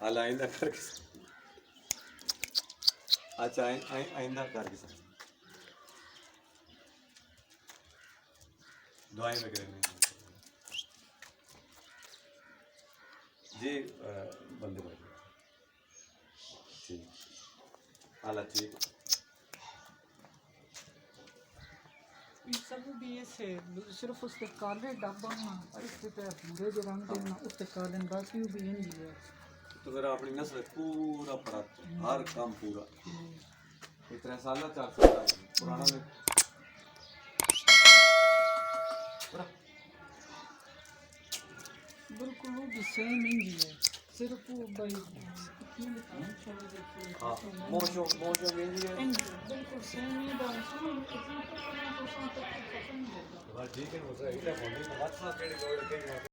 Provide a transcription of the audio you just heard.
हाल आइंदा करके अच्छा आइंदा करके सर दवाई वगैरह नहीं जी बंदे भाई ठीक हालत ठीक सब भी ऐसे सिर्फ उसके काले डब्बा ना इसके पे पूरे जो रंग देना उसके काले बाकी भी नहीं है तो मेरा अपनी नस्ल पूरा पड़ा हर काम पूरा इतने साल 4 साल पुराना में बिल्कुल वो भी सेम इंजी है सिर्फ वो भाई हाँ मोशो मेरी है बिल्कुल सेम ही बात है ठीक है वो सही है फोन नहीं बात सा केड़ी